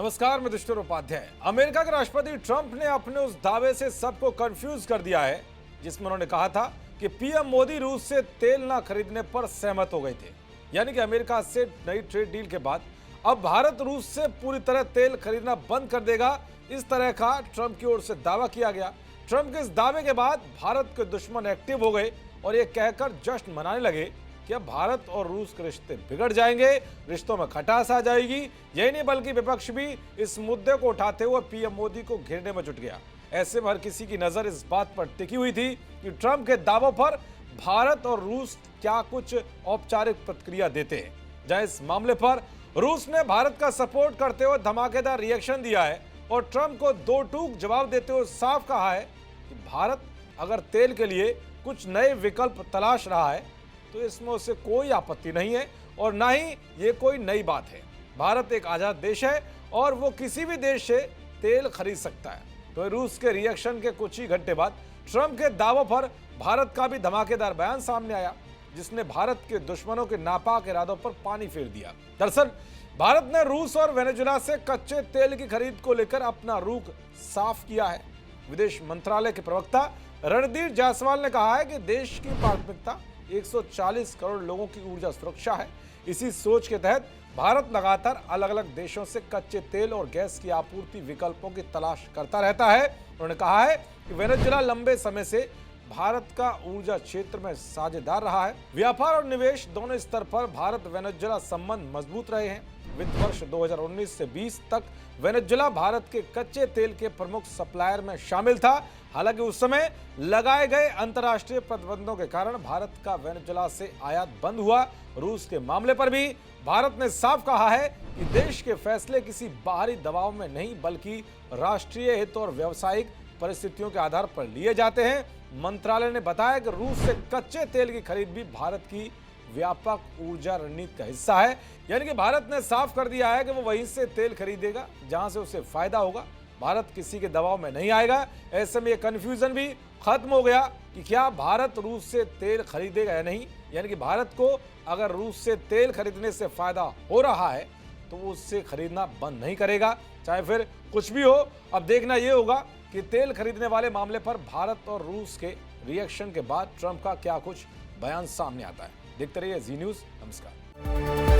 नमस्कार, मैं दुष्टर उपाध्याय। अमेरिका के राष्ट्रपति ट्रंप ने अपने उस दावे से सबको कंफ्यूज कर दिया है जिसमें उन्होंने कहा था कि पीएम मोदी रूस से तेल ना खरीदने पर सहमत हो गए थे। यानी कि अमेरिका से नई ट्रेड डील के बाद अब भारत रूस से पूरी तरह तेल खरीदना बंद कर देगा, इस तरह का ट्रंप की ओर से दावा किया गया। ट्रंप के इस दावे के बाद भारत के दुश्मन एक्टिव हो गए और ये कहकर जश्न मनाने लगे कि अब भारत और रूस के रिश्ते बिगड़ जाएंगे, रिश्तों में खटास आ जाएगी। यही नहीं बल्कि विपक्ष भी इस मुद्दे को उठाते हुए पीएम मोदी को घेरने में जुट गया। ऐसे में हर किसी की नजर इस बात पर टिकी हुई थी कि ट्रंप के दावों पर भारत और रूस क्या कुछ औपचारिक प्रतिक्रिया देते हैं। जहां इस मामले पर रूस ने भारत का सपोर्ट करते हुए धमाकेदार रिएक्शन दिया है और ट्रंप को दो टूक जवाब देते हुए साफ कहा है कि भारत अगर तेल के लिए कुछ नए विकल्प तलाश रहा है तो इसमें उसे कोई आपत्ति नहीं है और ना ही ये कोई नई बात है। भारत एक आजाद देश है और वो किसी भी देश से तेल खरीद सकता है। तो रूस के रिएक्शन के कुछ ही घंटे बाद ट्रंप के दावों पर भारत का भी धमाकेदार बयान सामने आया जिसने भारत के दुश्मनों के नापाक इरादों पर पानी फेर दिया। दरअसल भारत ने रूस और वेनेजुएला से कच्चे तेल की खरीद को लेकर अपना रुख साफ किया है। विदेश मंत्रालय के प्रवक्ता रणधीर जायसवाल ने कहा है कि देश की प्राथमिकता 140 करोड़ लोगों की ऊर्जा सुरक्षा है। इसी सोच के तहत भारत लगातार अलग अलग देशों से कच्चे तेल और गैस की आपूर्ति विकल्पों की तलाश करता रहता है। उन्होंने कहा है कि वेनेजुएला लंबे समय से भारत का ऊर्जा क्षेत्र में साझेदार रहा है। व्यापार और निवेश दोनों स्तर पर भारत वेनेजुएला संबंध मजबूत रहे हैं। वित्त वर्ष 2019 से 20 तक वेनेजुएला भारत के कच्चे तेल के प्रमुख सप्लायर में शामिल था। हालांकि उस समय लगाए गए अंतर्राष्ट्रीय प्रतिबंधों के कारण भारत का वेनेजुएला से आयात बंद हुआ। रूस के मामले पर भी भारत ने साफ कहा है कि देश के फैसले किसी बाहरी दबाव में नहीं बल्कि राष्ट्रीय हित और व्यावसायिक परिस्थितियों के आधार पर लिए जाते हैं। मंत्रालय ने बताया कि रूस से कच्चे तेल की खरीद भी भारत की व्यापक ऊर्जा रणनीति का हिस्सा है। यानी कि भारत ने साफ कर दिया है कि वो वहीं से तेल खरीदेगा जहां से उसे फायदा होगा। भारत किसी के दबाव में नहीं आएगा। ऐसे में ये कंफ्यूजन भी खत्म हो गया कि क्या भारत रूस से तेल खरीदेगा या नहीं। यानी कि भारत को अगर रूस से तेल खरीदने से फायदा हो रहा है तो वो उससे खरीदना बंद नहीं करेगा, चाहे फिर कुछ भी हो। अब देखना यह होगा कि तेल खरीदने वाले मामले पर भारत और रूस के रिएक्शन के बाद ट्रंप का क्या कुछ बयान सामने आता है। देखते रहिए जी न्यूज़। नमस्कार।